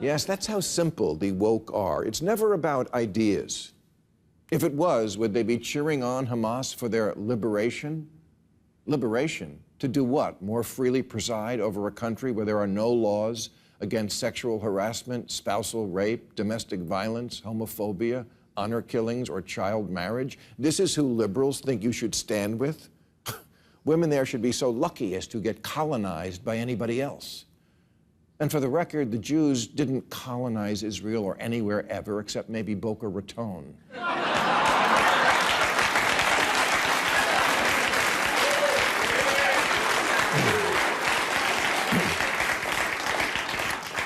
Yes, that's how simple the woke are. It's never about ideas. If it was, would they be cheering on Hamas for their liberation? Liberation? To do what? More freely preside over a country where there are no laws against sexual harassment, spousal rape, domestic violence, homophobia, honor killings, or child marriage? This is who liberals think you should stand with? Women there should be so lucky as to get colonized by anybody else. And for the record, the Jews didn't colonize Israel or anywhere ever except maybe Boca Raton.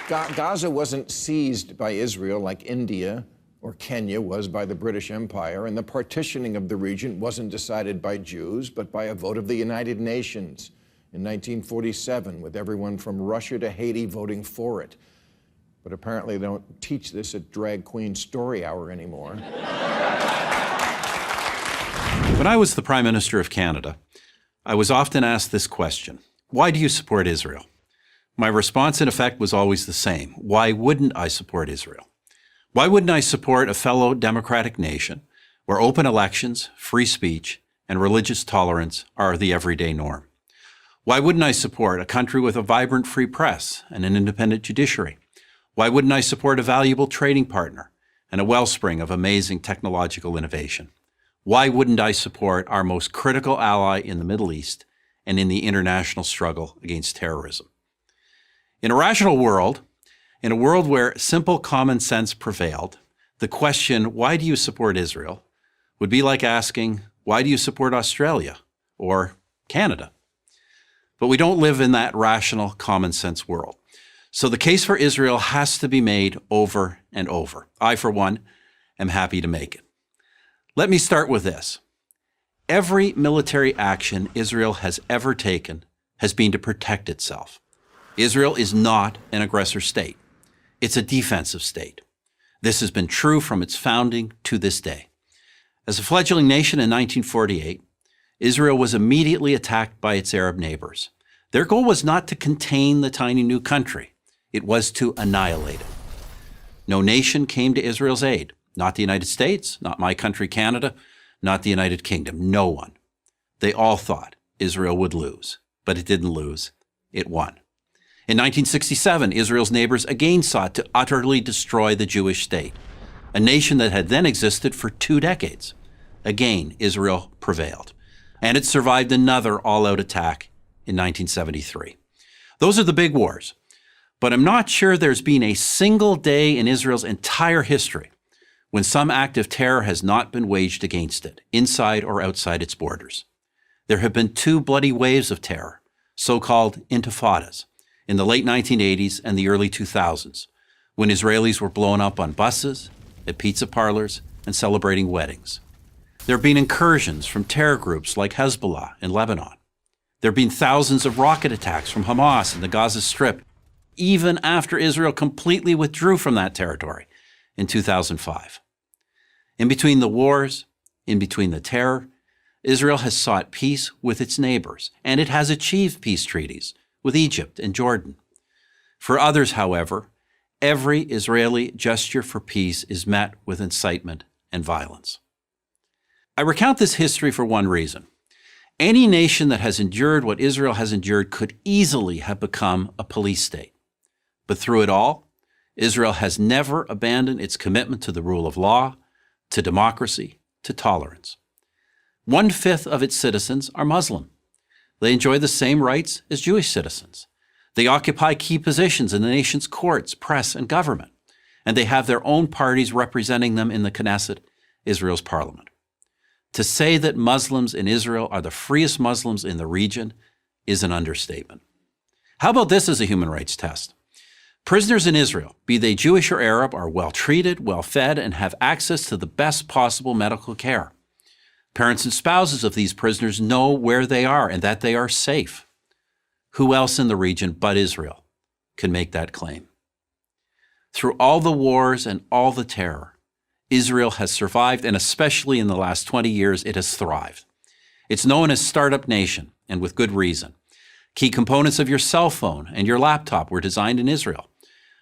Gaza wasn't seized by Israel like India or Kenya was by the British Empire, and the partitioning of the region wasn't decided by Jews, but by a vote of the United Nations in 1947, with everyone from Russia to Haiti voting for it. But apparently they don't teach this at Drag Queen Story Hour anymore. When I was the Prime Minister of Canada, I was often asked this question: why do you support Israel? My response, in effect, was always the same. Why wouldn't I support Israel? Why wouldn't I support a fellow democratic nation where open elections, free speech, and religious tolerance are the everyday norm? Why wouldn't I support a country with a vibrant free press and an independent judiciary? Why wouldn't I support a valuable trading partner and a wellspring of amazing technological innovation? Why wouldn't I support our most critical ally in the Middle East and in the international struggle against terrorism? In a rational world, in a world where simple common sense prevailed, the question, why do you support Israel, would be like asking, why do you support Australia or Canada? But we don't live in that rational common sense world. So the case for Israel has to be made over and over. I, for one, am happy to make it. Let me start with this. Every military action Israel has ever taken has been to protect itself. Israel is not an aggressor state. It's a defensive state. This has been true from its founding to this day. As a fledgling nation in 1948, Israel was immediately attacked by its Arab neighbors. Their goal was not to contain the tiny new country. It was to annihilate it. No nation came to Israel's aid. Not the United States, not my country, Canada, not the United Kingdom. No one. They all thought Israel would lose, but it didn't lose. It won. In 1967, Israel's neighbors again sought to utterly destroy the Jewish state, a nation that had then existed for 2 decades. Again, Israel prevailed, and it survived another all-out attack in 1973. Those are the big wars, but I'm not sure there's been a single day in Israel's entire history when some act of terror has not been waged against it, inside or outside its borders. There have been 2 bloody waves of terror, so-called intifadas, in the late 1980s and the early 2000s, when Israelis were blown up on buses, at pizza parlors, and celebrating weddings. There have been incursions from terror groups like Hezbollah in Lebanon. There have been thousands of rocket attacks from Hamas in the Gaza Strip, even after Israel completely withdrew from that territory in 2005. In between the wars, in between the terror, Israel has sought peace with its neighbors, and it has achieved peace treaties with Egypt and Jordan. For others, however, every Israeli gesture for peace is met with incitement and violence. I recount this history for one reason. Any nation that has endured what Israel has endured could easily have become a police state. But through it all, Israel has never abandoned its commitment to the rule of law, to democracy, to tolerance. 1/5 of its citizens are Muslim. They enjoy the same rights as Jewish citizens. They occupy key positions in the nation's courts, press, and government, and they have their own parties representing them in the Knesset, Israel's parliament. To say that Muslims in Israel are the freest Muslims in the region is an understatement. How about this as a human rights test? Prisoners in Israel, be they Jewish or Arab, are well treated, well fed, and have access to the best possible medical care. Parents and spouses of these prisoners know where they are and that they are safe. Who else in the region but Israel can make that claim? Through all the wars and all the terror, Israel has survived, and especially in the last 20 years, it has thrived. It's known as Startup Nation, and with good reason. Key components of your cell phone and your laptop were designed in Israel.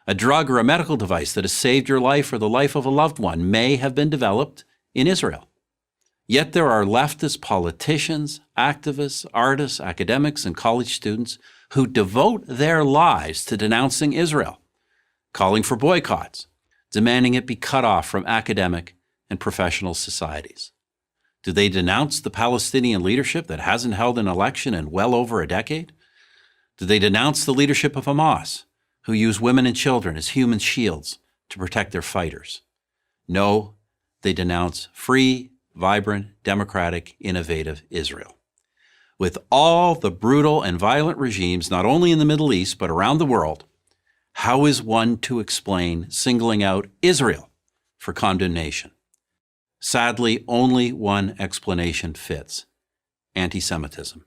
A drug or a medical device that has saved your life or the life of a loved one may have been developed in Israel. Yet there are leftist politicians, activists, artists, academics, and college students who devote their lives to denouncing Israel, calling for boycotts, demanding it be cut off from academic and professional societies. Do they denounce the Palestinian leadership that hasn't held an election in well over a decade? Do they denounce the leadership of Hamas, who use women and children as human shields to protect their fighters? No, they denounce free, vibrant, democratic, innovative Israel. With all the brutal and violent regimes, not only in the Middle East, but around the world, how is one to explain singling out Israel for condemnation? Sadly, only one explanation fits: anti-Semitism.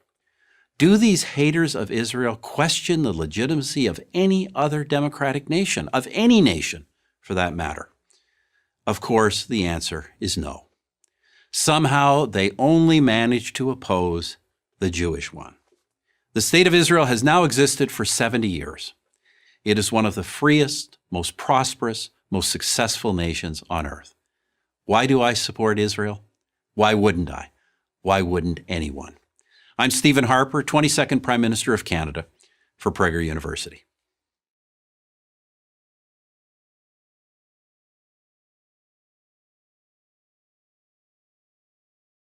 Do these haters of Israel question the legitimacy of any other democratic nation, of any nation for that matter? Of course, the answer is no. Somehow they only manage to oppose the Jewish one. The State of Israel has now existed for 70 years. It is one of the freest, most prosperous, most successful nations on earth. Why do I support Israel? Why wouldn't I? Why wouldn't anyone? I'm Stephen Harper, 22nd Prime Minister of Canada, for Prager University.